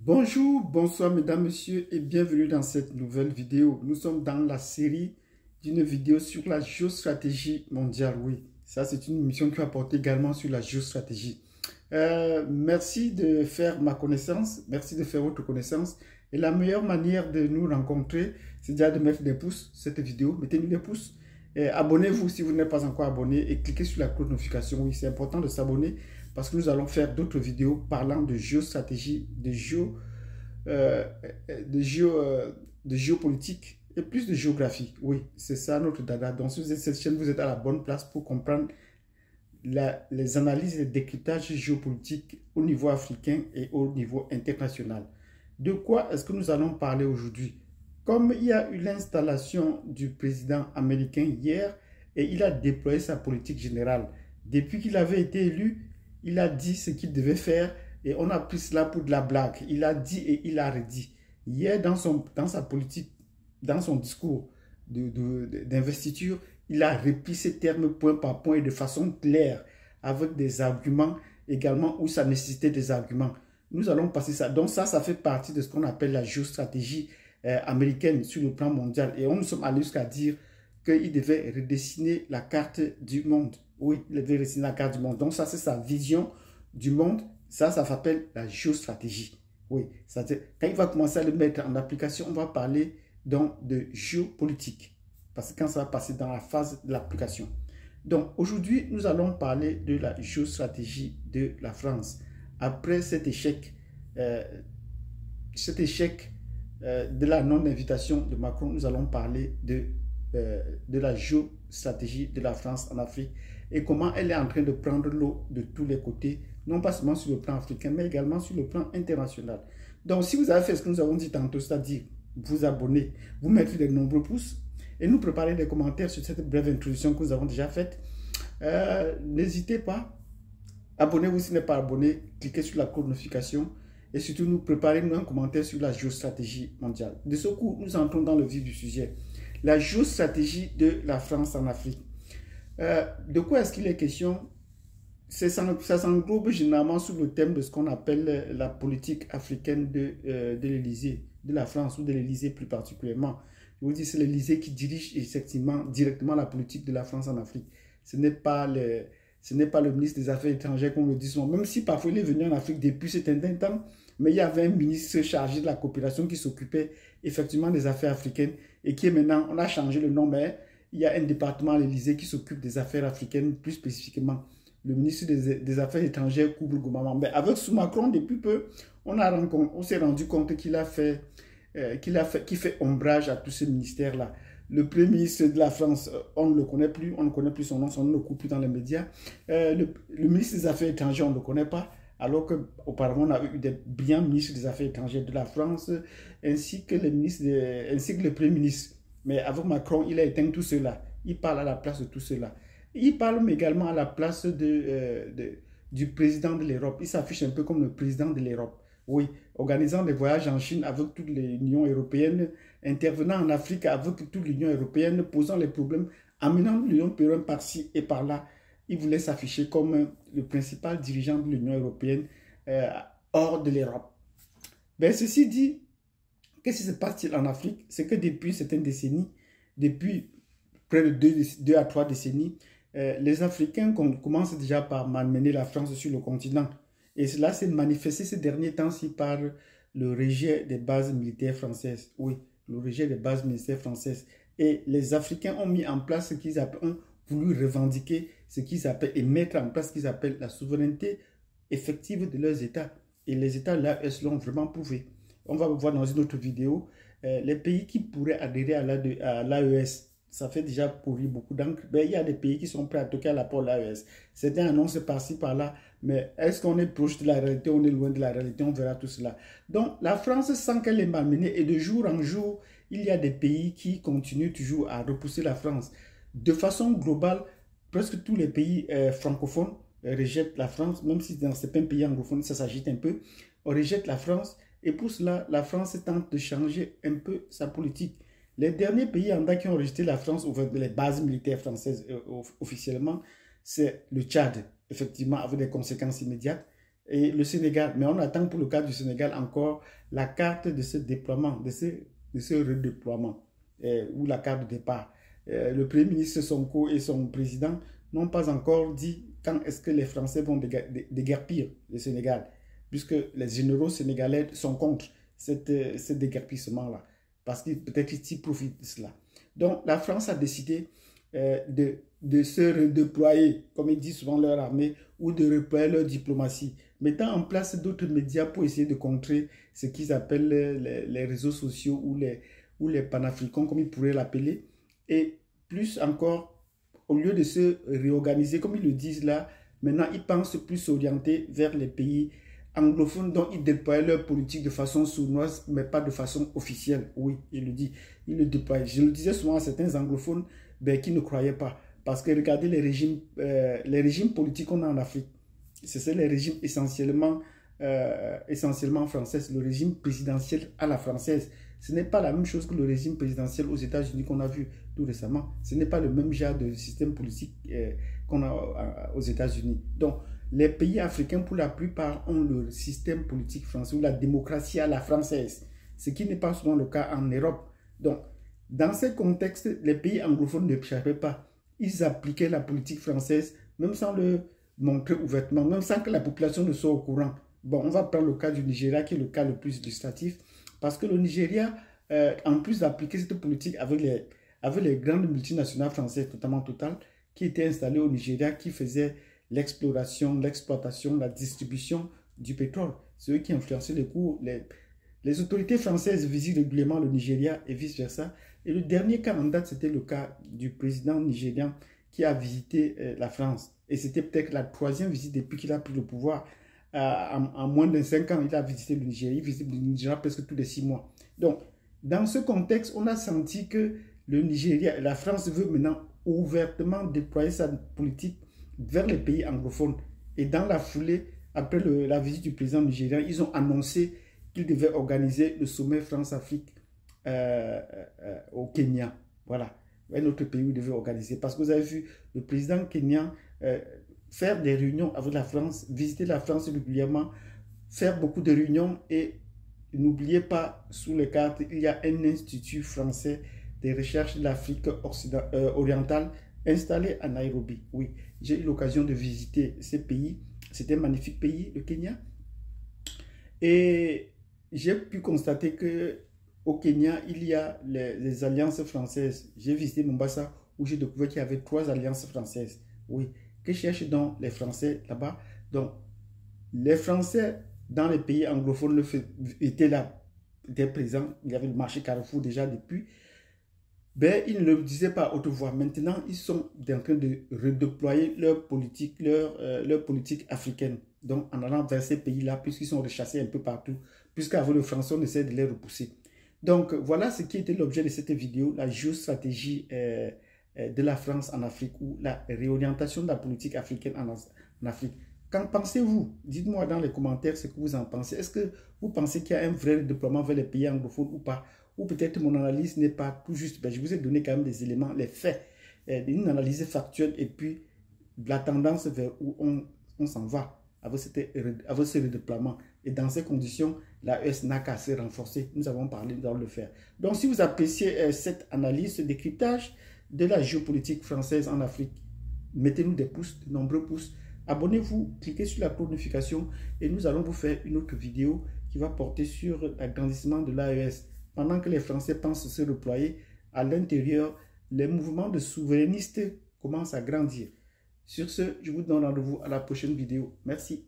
Bonjour, bonsoir mesdames, messieurs et bienvenue dans cette nouvelle vidéo. Nous sommes dans la série d'une vidéo sur la géostratégie mondiale. Oui, ça c'est une émission qui va porter également sur la géostratégie. Merci de faire ma connaissance, merci de faire votre connaissance. Et la meilleure manière de nous rencontrer, c'est déjà de mettre des pouces sur cette vidéo. Mettez-nous des pouces. Abonnez-vous si vous n'êtes pas encore abonné et cliquez sur la cloche de notification. Oui, c'est important de s'abonner parce que nous allons faire d'autres vidéos parlant de géostratégie, euh, de géopolitique et plus de géographie. Oui, c'est ça notre dada. Donc, si vous êtes cette chaîne, vous êtes à la bonne place pour comprendre les analyses et les décryptages géopolitiques au niveau africain et au niveau international. De quoi est-ce que nous allons parler aujourd'hui? Comme il y a eu l'installation du président américain hier et il a déployé sa politique générale. Depuis qu'il avait été élu, il a dit ce qu'il devait faire et on a pris cela pour de la blague. Il a dit et il a redit. Hier, dans sa politique, dans son discours d'investiture, il a repris ces termes point par point et de façon claire, avec des arguments également où ça nécessitait des arguments. Nous allons passer ça. Donc ça fait partie de ce qu'on appelle la géostratégie américaine sur le plan mondial. Et on nous sommes allés jusqu'à dire qu'il devait redessiner la carte du monde. Oui, il devait redessiner la carte du monde. Donc ça, c'est sa vision du monde. Ça s'appelle la géostratégie. Oui, quand il va commencer à le mettre en application, on va parler donc de géopolitique. Parce que quand ça va passer dans la phase de l'application. Donc aujourd'hui, nous allons parler de la géostratégie de la France. Après cet échec de la non-invitation de Macron, nous allons parler de la géostratégie de la France en Afrique et comment elle est en train de prendre l'eau de tous les côtés, non pas seulement sur le plan africain, mais également sur le plan international. Donc, si vous avez fait ce que nous avons dit tantôt, c'est-à-dire vous abonner, vous mettre de nombreux pouces et nous préparer des commentaires sur cette brève introduction que nous avons déjà faite, n'hésitez pas, abonnez-vous si vous n'êtes pas abonné, cliquez sur la cloche de notification et surtout nous préparez un commentaire sur la géostratégie mondiale. De ce coup, nous entrons dans le vif du sujet. La géostratégie de la France en Afrique. De quoi est-ce qu'il est question? Ça s'englobe généralement sous le thème de ce qu'on appelle la politique africaine de l'Élysée, de la France ou de l'Élysée plus particulièrement. Je vous dis, c'est l'Élysée qui dirige effectivement directement la politique de la France en Afrique. Ce n'est pas le ministre des Affaires étrangères comme le dit souvent, même si parfois il est venu en Afrique depuis ce temps, mais il y avait un ministre chargé de la coopération qui s'occupait effectivement des affaires africaines et qui est maintenant, on a changé le nom, mais il y a un département à l'Élysée qui s'occupe des affaires africaines plus spécifiquement. Le ministre des Affaires étrangères couvre Goumaman. Mais avec sous Macron, depuis peu, on s'est rendu compte qu'il fait ombrage à tous ces ministères-là. Le Premier ministre de la France, on ne le connaît plus, on ne connaît plus son nom ne court plus dans les médias. Le ministre des Affaires étrangères, on ne le connaît pas, alors qu'auparavant, on a eu des brillants ministres des Affaires étrangères de la France, ainsi que le Premier ministre. Mais avec Macron, il a éteint tout cela. Il parle à la place de tout cela. Il parle également à la place du président de l'Europe. Il s'affiche un peu comme le président de l'Europe. Oui, organisant des voyages en Chine avec toute l'Union européenne, intervenant en Afrique avec toute l'Union européenne, posant les problèmes, amenant l'Union européenne par-ci et par-là. Il voulait s'afficher comme le principal dirigeant de l'Union européenne hors de l'Europe. Ben, ceci dit, qu'est-ce qui se passe-t-il en Afrique? C'est que depuis certaines décennies, depuis près de 2 à 3 décennies, les Africains commencent déjà par malmener la France sur le continent. Et cela s'est manifesté ces derniers temps-ci par le rejet des bases militaires françaises. Oui, le rejet des bases militaires françaises. Et les Africains ont mis en place ce qu'ils appellent, ont voulu revendiquer ce qu'ils appellent et mettre en place ce qu'ils appellent la souveraineté effective de leurs États. Et les États là, elles l'ont vraiment prouvé. On va voir dans une autre vidéo les pays qui pourraient adhérer à l'AES. Ça fait déjà pourrir beaucoup d'encre. Il y a des pays qui sont prêts à toquer à la porte de l'AES. Certains annoncent par-ci, par-là. Mais est-ce qu'on est proche de la réalité? On est loin de la réalité. On verra tout cela. Donc, la France sent qu'elle est malmenée. Et de jour en jour, il y a des pays qui continuent toujours à repousser la France. De façon globale, presque tous les pays francophones rejettent la France. Même si dans certains pays anglophones, ça s'agite un peu. On rejette la France. Et pour cela, la France tente de changer un peu sa politique. Les derniers pays en date qui ont rejeté la France, les bases militaires françaises officiellement, c'est le Tchad, effectivement, avec des conséquences immédiates. et le Sénégal. Mais on attend pour le cas du Sénégal encore la carte de ce déploiement, de ce redéploiement, ou la carte de départ. Le Premier ministre Sonko et son président n'ont pas encore dit quand est-ce que les Français vont déguerpir le Sénégal, puisque les généraux sénégalais sont contre ce déguerpissement-là, parce qu'ils peut-être qu'ils profitent de cela. Donc la France a décidé de se redéployer, comme ils disent souvent, leur armée, ou de reployer leur diplomatie, mettant en place d'autres médias pour essayer de contrer ce qu'ils appellent les réseaux sociaux ou les panafricains, comme ils pourraient l'appeler. Et plus encore, au lieu de se réorganiser, comme ils le disent là, maintenant ils pensent plus s'orienter vers les pays anglophones dont ils déploient leur politique de façon sournoise, mais pas de façon officielle. Oui, il le dit, il le déploie. Je le disais souvent à certains anglophones qui ne croyaient pas. Parce que regardez les régimes politiques qu'on a en Afrique. C'est les régimes essentiellement français, le régime présidentiel à la française. Ce n'est pas la même chose que le régime présidentiel aux États-Unis qu'on a vu tout récemment. Ce n'est pas le même genre de système politique qu'on a aux États-Unis. Donc, les pays africains, pour la plupart, ont le système politique français ou la démocratie à la française, ce qui n'est pas souvent le cas en Europe. Donc, dans ce contexte, les pays anglophones ne cherchaient pas. Ils appliquaient la politique française, même sans le montrer ouvertement, même sans que la population ne soit au courant. Bon, on va prendre le cas du Nigeria, qui est le cas le plus illustratif, parce que le Nigeria, en plus d'appliquer cette politique avec les grandes multinationales françaises, notamment Total, qui étaient installées au Nigeria, qui faisaient l'exploration, l'exploitation, la distribution du pétrole. C'est eux qui influençaient les cours. Les autorités françaises visitent régulièrement le Nigeria et vice-versa. Et le dernier cas en date, c'était le cas du président nigérian qui a visité la France. Et c'était peut-être la troisième visite depuis qu'il a pris le pouvoir. En moins de 5 ans, il a visité le Nigeria. Il visite le Nigeria presque tous les 6 mois. Donc, dans ce contexte, on a senti que le Nigeria, la France veut maintenant ouvertement déployer sa politique vers les pays anglophones. Et dans la foulée, après la visite du président nigérian, ils ont annoncé qu'ils devaient organiser le sommet France-Afrique au Kenya. Voilà, un autre pays où ils devaient organiser. Parce que vous avez vu le président kenyan faire des réunions avec la France, visiter la France régulièrement, faire beaucoup de réunions. Et n'oubliez pas, sous les cartes, il y a un institut français de recherche de l'Afrique orientale installé à Nairobi. Oui, j'ai eu l'occasion de visiter ces pays. C'est un magnifique pays, le Kenya. Et j'ai pu constater que au Kenya, il y a les alliances françaises. J'ai visité Mombasa où j'ai découvert qu'il y avait 3 alliances françaises. Oui, que cherchent donc les Français là-bas? Donc, les Français dans les pays anglophones étaient là, étaient présents. Il y avait le marché Carrefour déjà depuis. Ben, ils ne le disaient pas à haute voix. Maintenant, ils sont en train de redéployer leur politique africaine. Donc, en allant vers ces pays-là, puisqu'ils sont rechassés un peu partout, puisqu'avec le français, on essaie de les repousser. Donc, voilà ce qui était l'objet de cette vidéo, la géostratégie de la France en Afrique, ou la réorientation de la politique africaine en Afrique. Qu'en pensez-vous? Dites-moi dans les commentaires ce que vous en pensez. Est-ce que vous pensez qu'il y a un vrai déploiement vers les pays anglophones ou pas? Ou peut-être mon analyse n'est pas tout juste. Ben, je vous ai donné quand même des éléments, les faits, une analyse factuelle et puis la tendance vers où on s'en va avec ce redéploiement. Et dans ces conditions, l'AES n'a qu'à se renforcer. Nous avons parlé, nous allons le faire. Donc, si vous appréciez cette analyse, ce décryptage de la géopolitique française en Afrique, mettez-nous des pouces, de nombreux pouces. Abonnez-vous, cliquez sur la cloche de notification et nous allons vous faire une autre vidéo qui va porter sur l'agrandissement de l'AES. Pendant que les Français pensent se déployer à l'intérieur, les mouvements de souverainistes commencent à grandir. Sur ce, je vous donne rendez-vous à la prochaine vidéo. Merci.